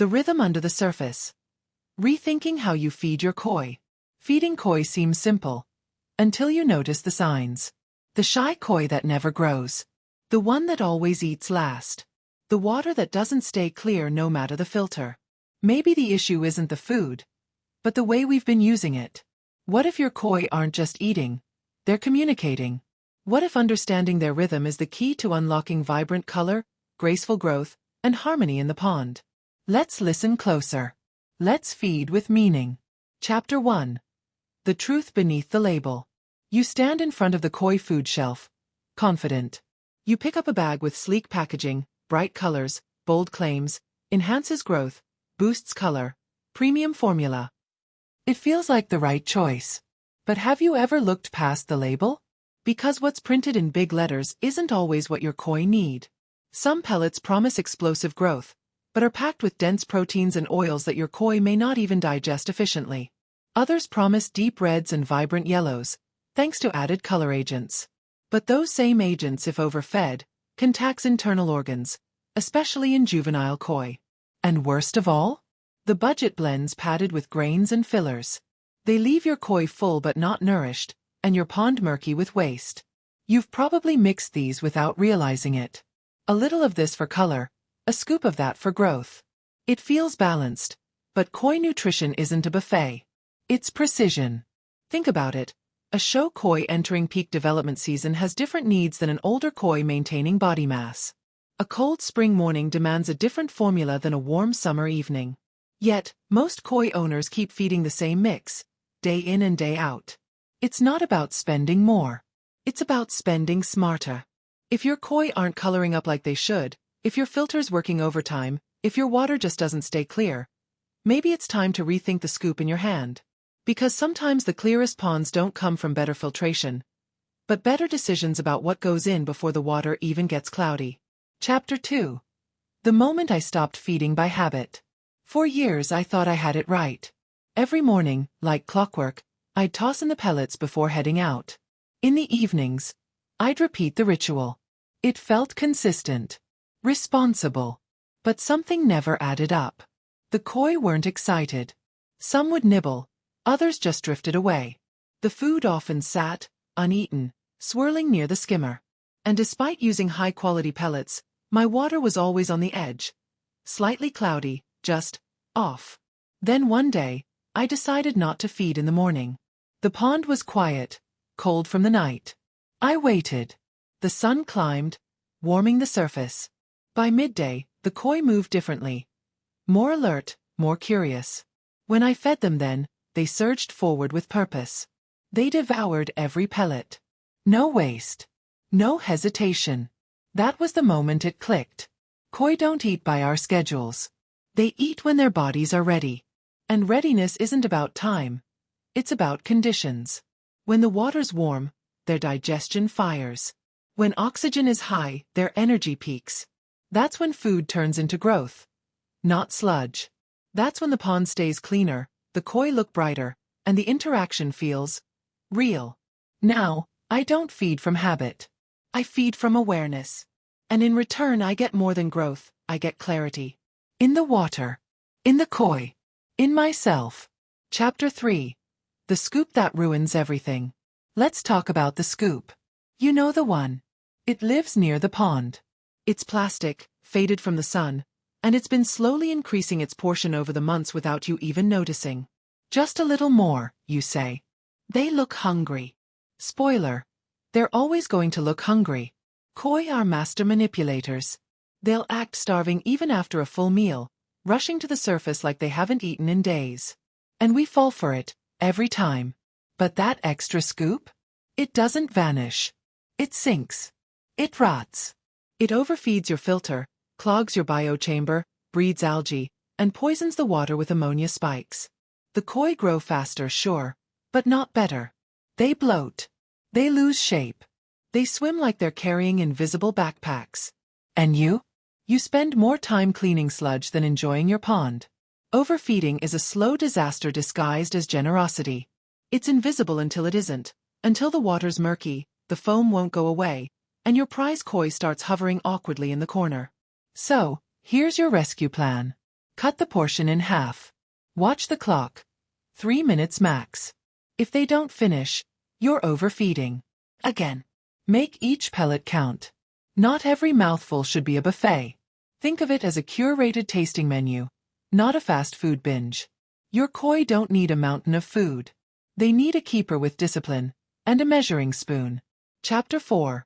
The rhythm under the surface. Rethinking how you feed your koi. Feeding koi seems simple, until you notice the signs. The shy koi that never grows. The one that always eats last. The water that doesn't stay clear no matter the filter. Maybe the issue isn't the food, but the way we've been using it. What if your koi aren't just eating, they're communicating? What if understanding their rhythm is the key to unlocking vibrant color, graceful growth, and harmony in the pond? Let's listen closer. Let's feed with meaning. Chapter 1. The truth beneath the label. You stand in front of the koi food shelf, confident. You pick up a bag with sleek packaging, bright colors, bold claims, enhances growth, boosts color, premium formula. It feels like the right choice. But have you ever looked past the label? Because what's printed in big letters isn't always what your koi need. Some pellets promise explosive growth, but are packed with dense proteins and oils that your koi may not even digest efficiently. Others promise deep reds and vibrant yellows, thanks to added color agents. But those same agents, if overfed, can tax internal organs, especially in juvenile koi. And worst of all? The budget blends padded with grains and fillers. They leave your koi full but not nourished, and your pond murky with waste. You've probably mixed these without realizing it. A little of this for color, a scoop of that for growth. It feels balanced, but koi nutrition isn't a buffet. It's precision. Think about it. A show koi entering peak development season has different needs than an older koi maintaining body mass. A cold spring morning demands a different formula than a warm summer evening. Yet, most koi owners keep feeding the same mix, day in and day out. It's not about spending more. It's about spending smarter. If your koi aren't coloring up like they should, if your filter's working overtime, if your water just doesn't stay clear, maybe it's time to rethink the scoop in your hand. Because sometimes the clearest ponds don't come from better filtration, but better decisions about what goes in before the water even gets cloudy. Chapter 2. The moment I stopped feeding by habit. For years I thought I had it right. Every morning, like clockwork, I'd toss in the pellets before heading out. In the evenings, I'd repeat the ritual. It felt consistent, responsible, but something never added up. The koi weren't excited. Some would nibble, others just drifted away. The food often sat, uneaten, swirling near the skimmer. And despite using high-quality pellets, my water was always on the edge. Slightly cloudy, just off. Then one day, I decided not to feed in the morning. The pond was quiet, cold from the night. I waited. The sun climbed, warming the surface. By midday, the koi moved differently. More alert, more curious. When I fed them then, they surged forward with purpose. They devoured every pellet. No waste. No hesitation. That was the moment it clicked. Koi don't eat by our schedules. They eat when their bodies are ready. And readiness isn't about time. It's about conditions. When the water's warm, their digestion fires. When oxygen is high, their energy peaks. That's when food turns into growth, not sludge. That's when the pond stays cleaner, the koi look brighter, and the interaction feels real. Now, I don't feed from habit. I feed from awareness. And in return I get more than growth, I get clarity. In the water. In the koi. In myself. Chapter 3. The scoop that ruins everything. Let's talk about the scoop. You know the one. It lives near the pond. It's plastic, faded from the sun, and it's been slowly increasing its portion over the months without you even noticing. Just a little more, you say. They look hungry. Spoiler. They're always going to look hungry. Koi are master manipulators. They'll act starving even after a full meal, rushing to the surface like they haven't eaten in days. And we fall for it, every time. But that extra scoop? It doesn't vanish. It sinks. It rots. It overfeeds your filter, clogs your biochamber, breeds algae, and poisons the water with ammonia spikes. The koi grow faster, sure, but not better. They bloat. They lose shape. They swim like they're carrying invisible backpacks. And you? You spend more time cleaning sludge than enjoying your pond. Overfeeding is a slow disaster disguised as generosity. It's invisible until it isn't. Until the water's murky, the foam won't go away, and your prize koi starts hovering awkwardly in the corner. So, here's your rescue plan. Cut the portion in half. Watch the clock. 3 minutes max. If they don't finish, you're overfeeding. Again. Make each pellet count. Not every mouthful should be a buffet. Think of it as a curated tasting menu, not a fast food binge. Your koi don't need a mountain of food. They need a keeper with discipline and a measuring spoon. Chapter 4.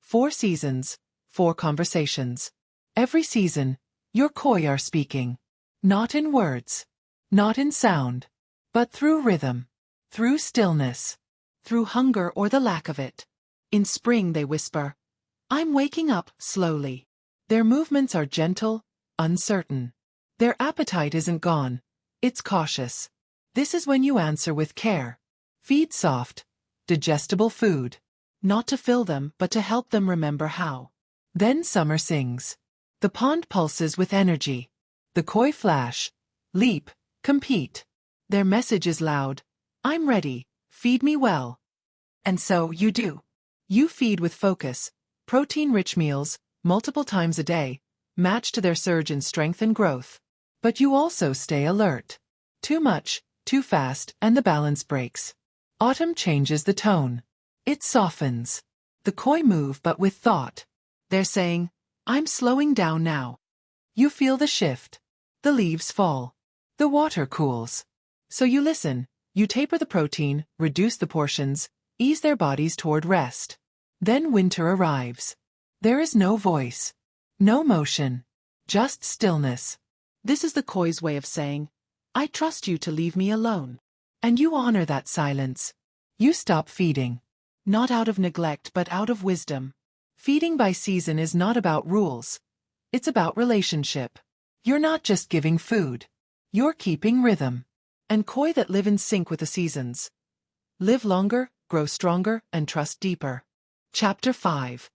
4 seasons, 4 conversations. Every season, your koi are speaking. Not in words, not in sound, but through rhythm, through stillness, through hunger or the lack of it. In spring they whisper, "I'm waking up slowly." Their movements are gentle, uncertain. Their appetite isn't gone, it's cautious. This is when you answer with care. Feed soft, digestible food. Not to fill them, but to help them remember how. Then summer sings. The pond pulses with energy. The koi flash, leap, compete. Their message is loud. "I'm ready, feed me well." And so you do. You feed with focus, protein-rich meals, multiple times a day, matched to their surge in strength and growth. But you also stay alert. Too much, too fast, and the balance breaks. Autumn changes the tone. It softens. The koi move but with thought. They're saying, "I'm slowing down now." You feel the shift. The leaves fall. The water cools. So you listen. You taper the protein, reduce the portions, ease their bodies toward rest. Then winter arrives. There is no voice. No motion. Just stillness. This is the koi's way of saying, "I trust you to leave me alone." And you honor that silence. You stop feeding. Not out of neglect but out of wisdom. Feeding by season is not about rules. It's about relationship. You're not just giving food. You're keeping rhythm. And koi that live in sync with the seasons live longer, grow stronger, and trust deeper. Chapter 5.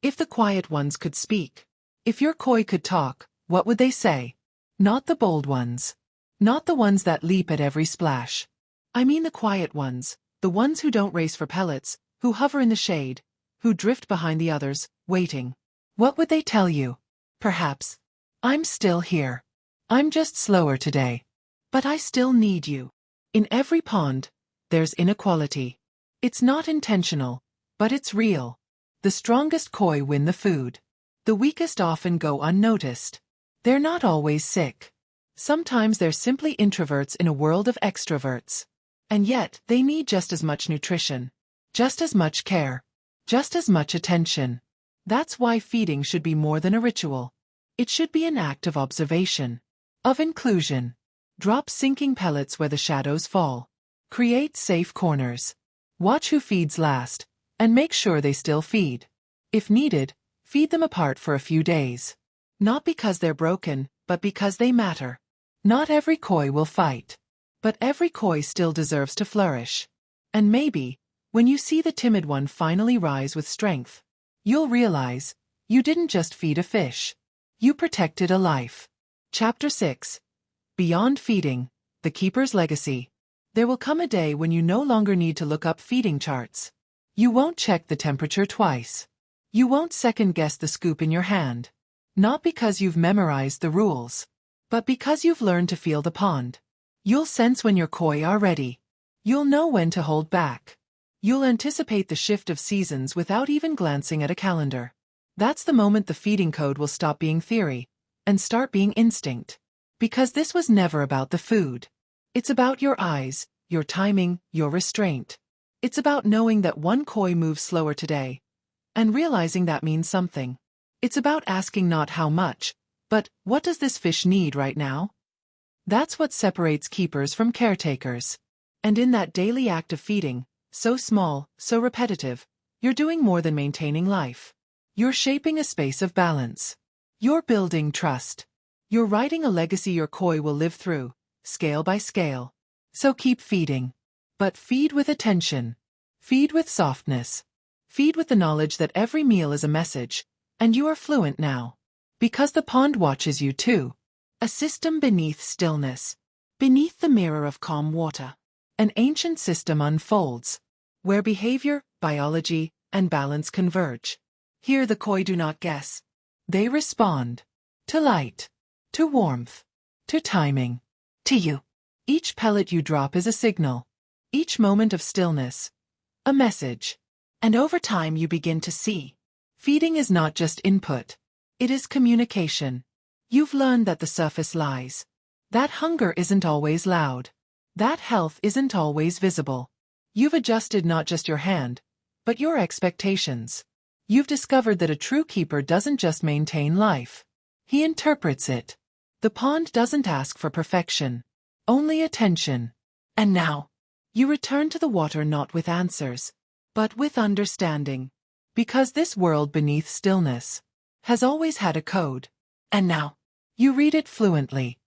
If the quiet ones could speak. If your koi could talk, what would they say? Not the bold ones. Not the ones that leap at every splash. I mean the quiet ones, the ones who don't race for pellets, who hover in the shade, who drift behind the others, waiting. What would they tell you? Perhaps, "I'm still here. I'm just slower today. But I still need you." In every pond, there's inequality. It's not intentional, but it's real. The strongest koi win the food. The weakest often go unnoticed. They're not always sick. Sometimes they're simply introverts in a world of extroverts. And yet, they need just as much nutrition, just as much care, just as much attention. That's why feeding should be more than a ritual. It should be an act of observation, of inclusion. Drop sinking pellets where the shadows fall. Create safe corners. Watch who feeds last, and make sure they still feed. If needed, feed them apart for a few days. Not because they're broken, but because they matter. Not every koi will fight. But every koi still deserves to flourish. And maybe, when you see the timid one finally rise with strength, you'll realize, you didn't just feed a fish. You protected a life. Chapter 6. Beyond feeding, the keeper's legacy. There will come a day when you no longer need to look up feeding charts. You won't check the temperature twice. You won't second-guess the scoop in your hand. Not because you've memorized the rules, but because you've learned to feel the pond. You'll sense when your koi are ready. You'll know when to hold back. You'll anticipate the shift of seasons without even glancing at a calendar. That's the moment the feeding code will stop being theory and start being instinct. Because this was never about the food. It's about your eyes, your timing, your restraint. It's about knowing that one koi moves slower today, and realizing that means something. It's about asking not how much, but what does this fish need right now? That's what separates keepers from caretakers. And in that daily act of feeding, so small, so repetitive, you're doing more than maintaining life. You're shaping a space of balance. You're building trust. You're writing a legacy your koi will live through, scale by scale. So keep feeding. But feed with attention. Feed with softness. Feed with the knowledge that every meal is a message, and you are fluent now. Because the pond watches you too. A system beneath stillness. Beneath the mirror of calm water. An ancient system unfolds, where behavior, biology, and balance converge. Here the koi do not guess. They respond. To light. To warmth. to timing, to you. Each pellet you drop is a signal. Each moment of stillness, a message. And over time you begin to see. Feeding is not just input. It is communication. You've learned that the surface lies. That hunger isn't always loud. That health isn't always visible. You've adjusted not just your hand, but your expectations. You've discovered that a true keeper doesn't just maintain life. He interprets it. The pond doesn't ask for perfection, only attention. And now, you return to the water not with answers, but with understanding. Because this world beneath stillness has always had a code. And now, you read it fluently.